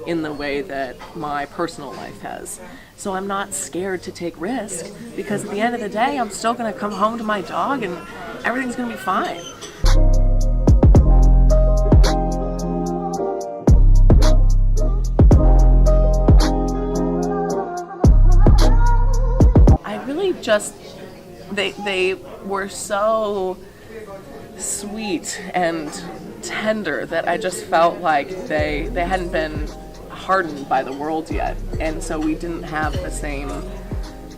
in the way that my personal life has. So I'm not scared to take risk, because at the end of the day, I'm still going to come home to my dog and everything's going to be fine. I really just, they were so sweet and tender that I just felt like they hadn't been hardened by the world yet, and so we didn't have the same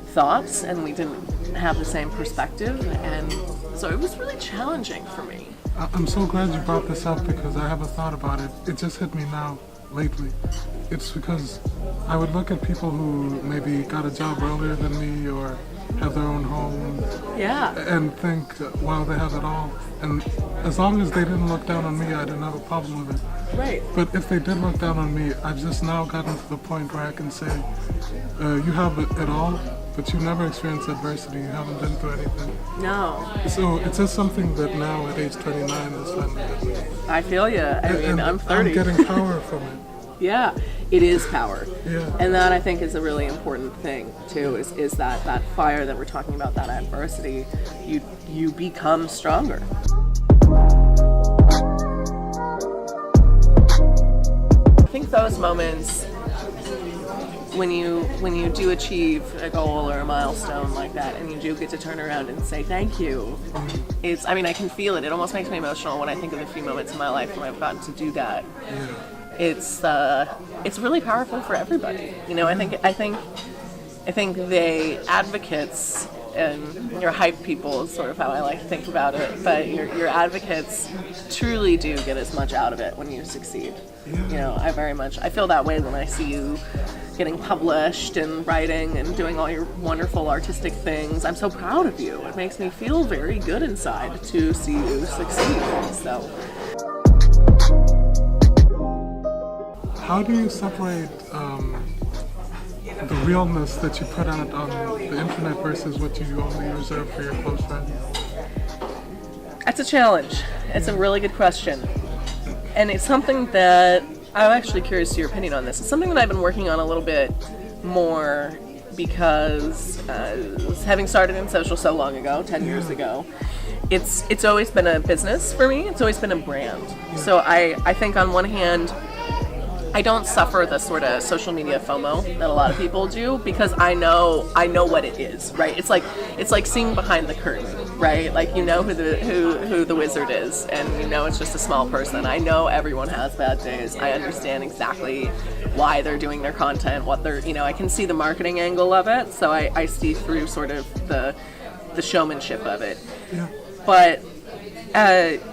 thoughts and we didn't have the same perspective, and so it was really challenging for me. I'm so glad you brought this up, because I haven't thought about it. It just hit me now, lately. It's because I would look at people who maybe got a job earlier than me or have their own home, and think, wow, they have it all. And as long as they didn't look down on me, I didn't have a problem with it. Right. But if they did look down on me, I've just now gotten to the point where I can say, you have it all, but you never experienced adversity. You haven't been through anything. No. So it's just something that now at age 29 is fun. I feel you. I mean, I'm 30. I'm getting power from it. Yeah, it is power. Yeah. And that, I think, is a really important thing too, is that fire that we're talking about, that adversity, you become stronger. I think those moments when you do achieve a goal or a milestone like that, and you do get to turn around and say thank you, I mean, I can feel it. It almost makes me emotional when I think of the few moments in my life when I've gotten to do that. Yeah. It's really powerful for everybody. You know, I think the advocates and your hype people is sort of how I like to think about it. But your advocates truly do get as much out of it when you succeed. Yeah. You know, I feel that way when I see you getting published and writing and doing all your wonderful artistic things. I'm so proud of you. It makes me feel very good inside to see you succeed. So. How do you separate the realness that you put out on the internet versus what you only reserve for your close friends? That's a challenge. It's a really good question. And it's something that I'm actually curious to your opinion on this. It's something that I've been working on a little bit more, because having started in social so long ago, 10 years ago, it's always been a business for me. It's always been a brand. So I think on one hand, I don't suffer the sort of social media FOMO that a lot of people do, because I know what it is, right? It's like seeing behind the curtain, right? Like, you know who the wizard is, and you know it's just a small person. I know everyone has bad days. I understand exactly why they're doing their content, what they're, you know, I can see the marketing angle of it, so I see through sort of the showmanship of it. Yeah. But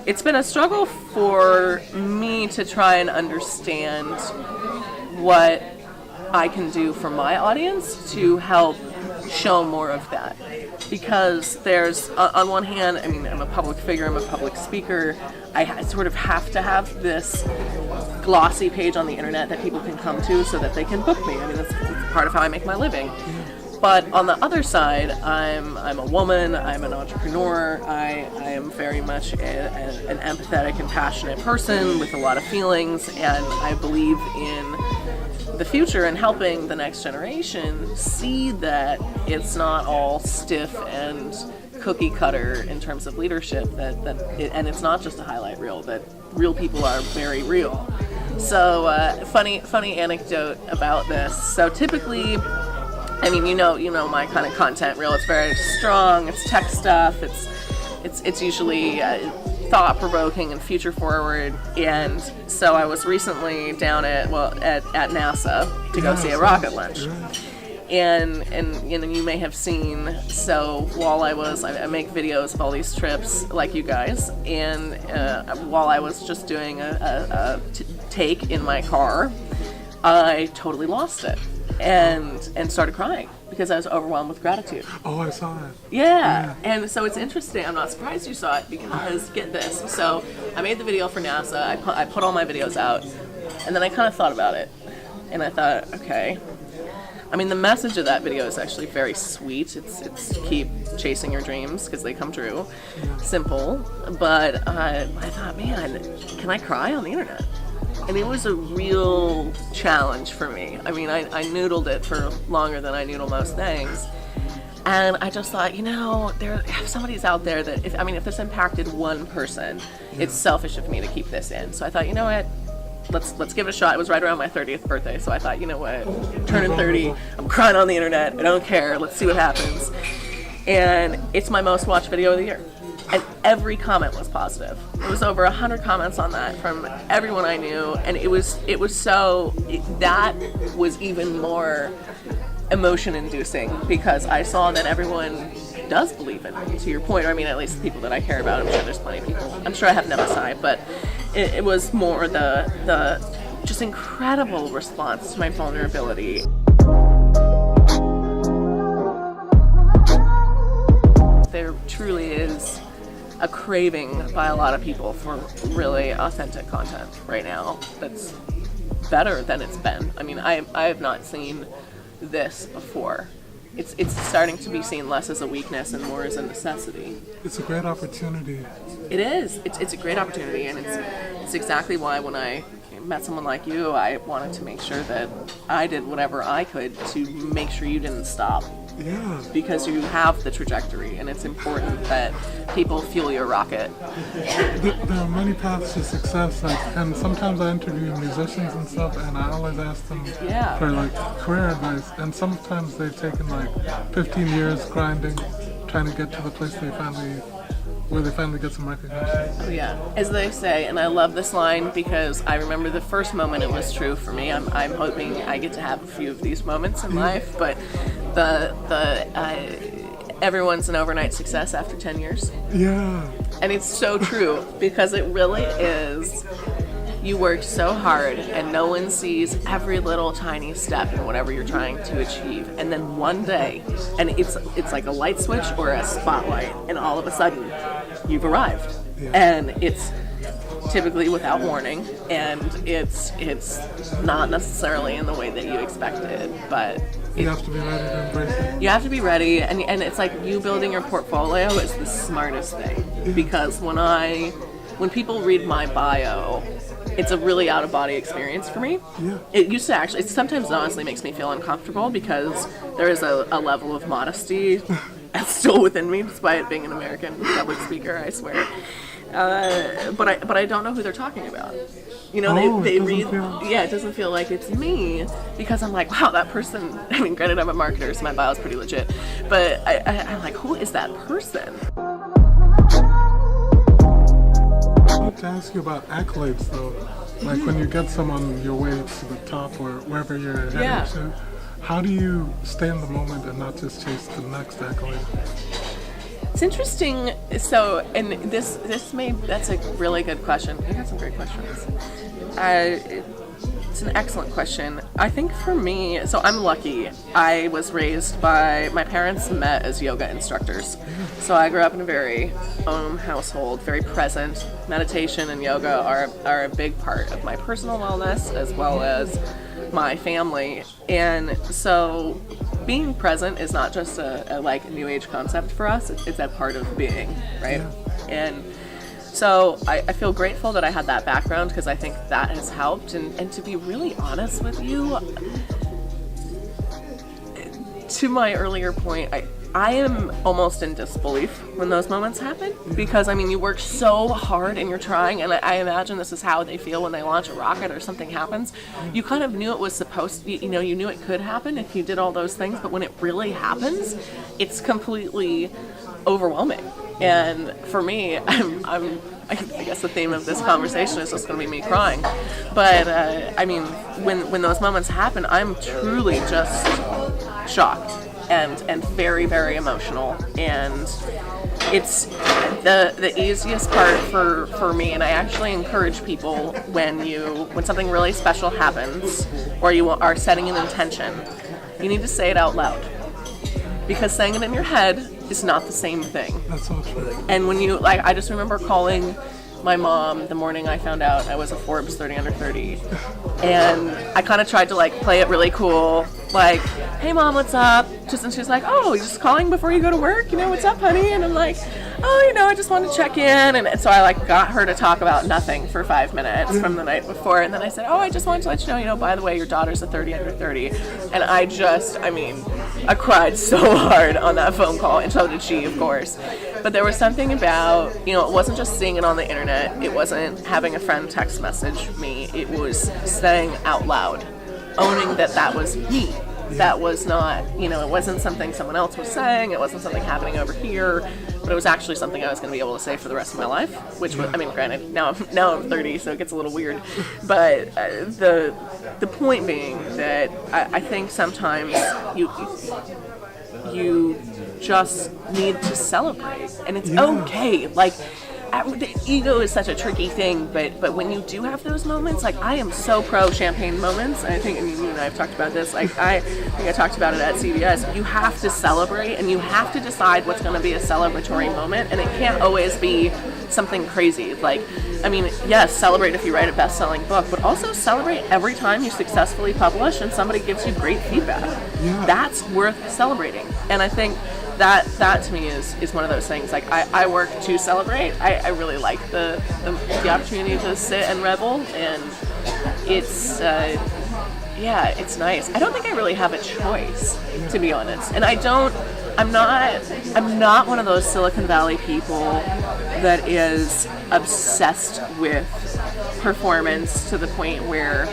it's been a struggle for me to try and understand what I can do for my audience to help show more of that. Because there's, on one hand, I mean, I'm a public figure, I'm a public speaker, I sort of have to have this glossy page on the internet that people can come to so that they can book me. I mean, that's part of how I make my living. But on the other side, I'm a woman, I'm an entrepreneur, I am very much an empathetic and passionate person with a lot of feelings, and I believe in the future and helping the next generation see that it's not all stiff and cookie cutter in terms of leadership, and it's not just a highlight reel, that real people are very real. So funny anecdote about this. So typically, I mean, you know my kind of content reel. It's very strong. It's tech stuff. It's usually thought-provoking and future-forward. And so I was recently down at NASA to go see a rocket launch. And you know, you may have seen. So while I make videos of all these trips, like you guys, and while I was just doing a take in my car, I totally lost it. And started crying because I was overwhelmed with gratitude. Oh, I saw that. Yeah. And so it's interesting. I'm not surprised you saw it, because get this. So I made the video for NASA. I put all my videos out, and then I kind of thought about it, and I thought, okay. I mean, the message of that video is actually very sweet. It's keep chasing your dreams because they come true. Simple. But I thought, man, can I cry on the internet? And it was a real challenge for me. I mean, I noodled it for longer than I noodle most things. And I just thought, if somebody's out there that, if this impacted one person, it's selfish of me to keep this in. So I thought, you know what, let's give it a shot. It was right around my 30th birthday, so I thought, you know what, turning 30, I'm crying on the internet, I don't care, let's see what happens. And it's my most watched video of the year. And every comment was positive. It was over 100 comments on that from everyone I knew, and that was even more emotion-inducing because I saw that everyone does believe in me, to your point. I mean, at least the people that I care about. I'm sure there's plenty of people. I'm sure I have nemesis, but it was more the just incredible response to my vulnerability. There truly is a craving by a lot of people for really authentic content right now that's better than it's been. I mean, I have not seen this before. It's starting to be seen less as a weakness and more as a necessity. It's a great opportunity. It is. It's a great opportunity, and it's exactly why when I met someone like you, I wanted to make sure that I did whatever I could to make sure you didn't stop. Yeah. Because you have the trajectory, and it's important that people fuel your rocket. There are many paths to success, and sometimes I interview musicians and stuff, and I always ask them for career advice, and sometimes they've taken 15 years grinding, trying to get to the place where they finally get some recognition. Oh yeah, as they say, and I love this line because I remember the first moment it was true for me. I'm hoping I get to have a few of these moments in life, but everyone's an overnight success after 10 years. Yeah. And it's so true because it really is. You worked so hard and no one sees every little tiny step in whatever you're trying to achieve. And then one day, and it's like a light switch or a spotlight, and all of a sudden you've arrived. Yeah. And it's typically without warning, and it's not necessarily in the way that you expected, but you have to be ready to embrace it. You have to be ready, and it's like you building your portfolio is the smartest thing, because when people read my bio, it's a really out-of-body experience for me. Yeah. It sometimes honestly makes me feel uncomfortable because there is a level of modesty that's still within me, despite being an American public speaker, I swear. But I don't know who they're talking about. They read. It doesn't feel like it's me because I'm like, wow, that person. I mean, granted, I'm a marketer, so my bio is pretty legit. But I'm like, who is that person? I want to ask you about accolades, though. Like when you get someone your way to the top or wherever you're heading to, how do you stay in the moment and not just chase the next accolade? It's interesting. So, and that's a really good question. You got some great questions. It's an excellent question. I think for me, so I'm lucky. I was raised by, my parents met as yoga instructors. So I grew up in a very household, very present. Meditation and yoga are a big part of my personal wellness as well as my family. And so being present is not just a new age concept for us. It's a part of being, right? Yeah. And so I feel grateful that I had that background because I think that has helped. And to be really honest with you, to my earlier point, I am almost in disbelief when those moments happen because, you work so hard and you're trying, and I imagine this is how they feel when they launch a rocket or something happens. You kind of knew it was supposed to, you knew it could happen if you did all those things, but when it really happens, it's completely overwhelming. And for me, I guess the theme of this conversation is just going to be me crying. But, when those moments happen, I'm truly just shocked and very, very emotional. And it's the easiest part for me, and I actually encourage people when something really special happens or you are setting an intention, you need to say it out loud. Because saying it in your head is not the same thing. That's so true. And when you, I just remember calling my mom the morning I found out I was a Forbes 30 under 30. And I kind of tried to play it really cool. like, hey mom, what's up? And she's like, oh, you're just calling before you go to work? What's up, honey? And I'm like, oh, I just wanted to check in. And so I like got her to talk about nothing for 5 minutes from the night before. And then I said, oh, I just wanted to let you know, by the way, your daughter's a 30 under 30. And I cried so hard on that phone call, and so did she, of course. But there was something about, it wasn't just seeing it on the internet. It wasn't having a friend text message me. It was saying out loud, owning that was me. That was not, it wasn't something someone else was saying. It wasn't something happening over here, but it was actually something I was going to be able to say for the rest of my life, which was, granted, now I'm 30, so it gets a little weird. But the point being that I think sometimes you just need to celebrate, and it's okay. Like, the ego is such a tricky thing, but when you do have those moments, like, I am so pro champagne moments. I think, you and I have talked about this, like, I think I talked about it at CBS. You have to celebrate, and you have to decide what's going to be a celebratory moment, and it can't always be something crazy. Like, yes, celebrate if you write a best-selling book, but also celebrate every time you successfully publish and somebody gives you great feedback. Yeah. That's worth celebrating. And I think that to me is one of those things. Like, I work to celebrate. I really like the opportunity to sit and revel, and it's it's nice. I don't think I really have a choice, to be honest. And I'm not one of those Silicon Valley people that is obsessed with performance to the point where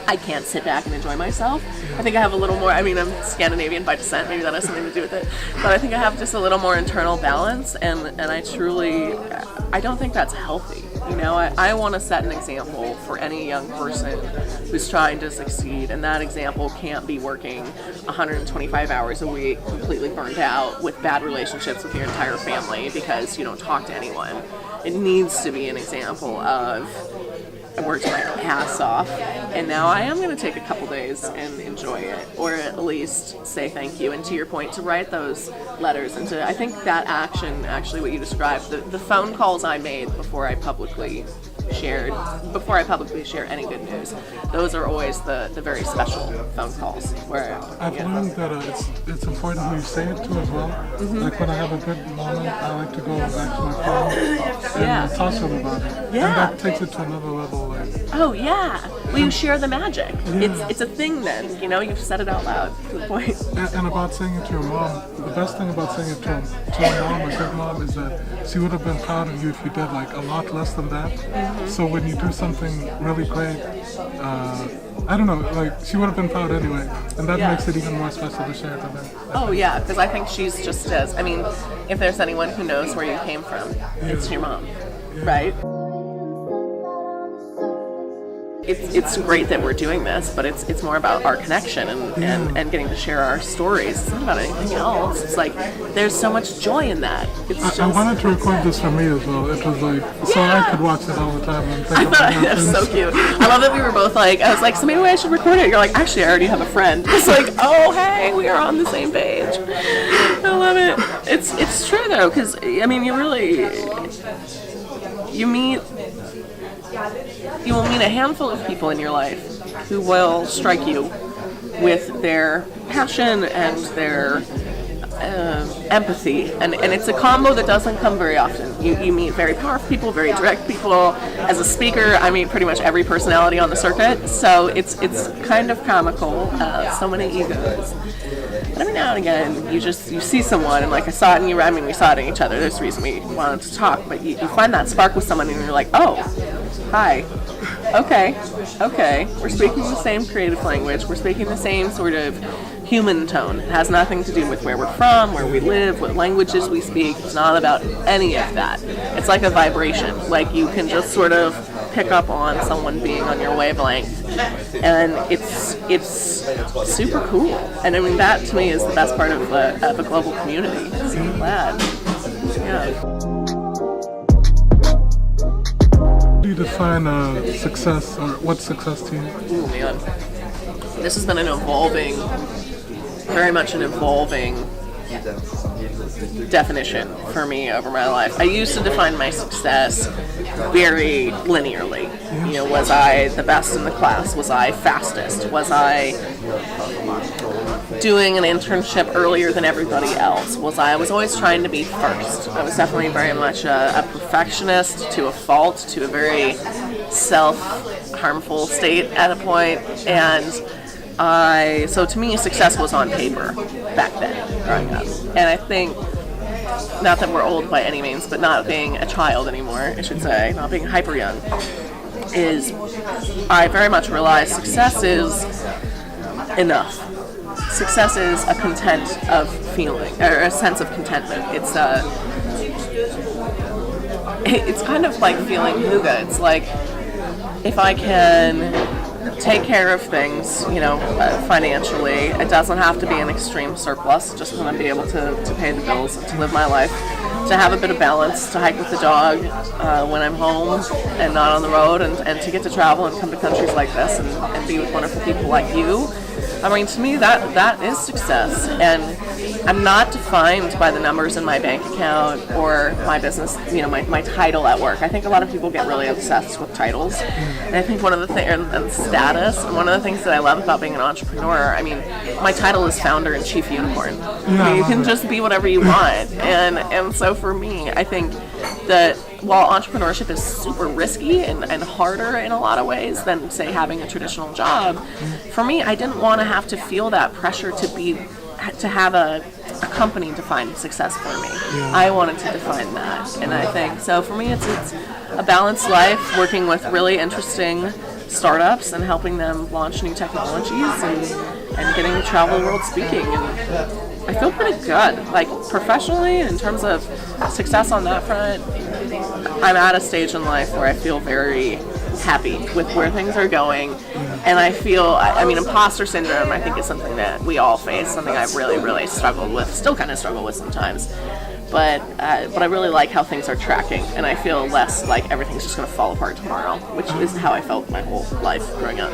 I can't sit back and enjoy myself. I think I have a little more, I'm Scandinavian by descent, maybe that has something to do with it, but I think I have just a little more internal balance, and I don't think that's healthy. I want to set an example for any young person who's trying to succeed, and that example can't be working 125 hours a week, completely burnt out, with bad relationships with your entire family because you don't talk to anyone. It needs to be an example of, I worked my ass off, and now I am going to take a couple days and enjoy it, or at least say thank you. And to your point, to write those letters, and I think that action, actually what you described, the phone calls I made before I publicly share any good news, those are always the very special phone calls. Where I've learned that it's important who you say it to as well. Mm-hmm. Like, when I have a good moment, I like to go back to my phone and talk to them about it. Yeah. And that takes it to another level. Oh yeah, well, you share the magic. Yeah. It's a thing then, you've said it out loud to the point. And about saying it to your mom, the best thing about saying it to a mom, a good mom, is that she would have been proud of you if you did like a lot less than that. Mm-hmm. So when you do something really great, I don't know, like, she would have been proud anyway, and that makes it even more special to share to them. Oh yeah, because I think she's just as, if there's anyone who knows where you came from, it's your mom, right? It's great that we're doing this, but it's more about our connection and getting to share our stories. It's not about anything else. It's like, there's so much joy in that. I wanted to record this for me as well. It was like, so I could watch it all the time and think about it. That's so cute. I love that we were both like, I was like, so maybe I should record it. You're like, actually, I already have a friend. It's like, oh, hey, we are on the same page. I love it. It's true, though, because, you will meet a handful of people in your life who will strike you with their passion and their empathy, and it's a combo that doesn't come very often. You meet very powerful people, very direct people. As a speaker, I meet pretty much every personality on the circuit, so it's kind of comical. So many egos. But every now and again, you see someone, and like I saw it in you, we saw it in each other. There's a reason we wanted to talk, but you find that spark with someone, and you're like, oh, hi. Okay. We're speaking the same creative language. We're speaking the same sort of human tone. It has nothing to do with where we're from, where we live, what languages we speak. It's not about any of that. It's like a vibration. Like, you can just sort of pick up on someone being on your wavelength, and it's super cool. And that to me is the best part of a global community. So I'm glad. Yeah. How do you define success, or what's success to you? Ooh, man. This has been very much an evolving definition for me over my life. I used to define my success very linearly. You know, was I the best in the class? Was I fastest? Was I doing an internship earlier than everybody else? I was always trying to be first. I was definitely very much a perfectionist to a fault, to a very self-harmful state at a point. And so to me, success was on paper back then, growing up. And I think, not that we're old by any means, but not being a child anymore, I should say, not being hyper young, I very much realized success is enough. Success is a content of feeling, or a sense of contentment. It's kind of like feeling hygge. It's like, if I can take care of things, financially, it doesn't have to be an extreme surplus. Just want to be able to pay the bills and to live my life, to have a bit of balance, to hike with the dog when I'm home and not on the road, and to get to travel and come to countries like this and be with wonderful people like you. I mean, to me, that is success. And I'm not defined by the numbers in my bank account or my business, my title at work. I think a lot of people get really obsessed with titles. And I think one of the things, and status, and one of the things that I love about being an entrepreneur, I mean, my title is founder and chief unicorn. I mean, you can just be whatever you want. And so for me, I think that while entrepreneurship is super risky and harder in a lot of ways than, say, having a traditional job, for me, I didn't want to have to feel that pressure to have a company define success for me. I wanted to define that. And I think, so for me, it's a balanced life, working with really interesting startups and helping them launch new technologies and getting to travel the world speaking. And I feel pretty good. Like, professionally, in terms of success on that front, I'm at a stage in life where I feel very happy with where things are going. And I feel, imposter syndrome, I think, is something that we all face, something I've really, really struggled with, still kind of struggle with sometimes. But I really like how things are tracking, and I feel less like everything's just going to fall apart tomorrow, which is how I felt my whole life growing up.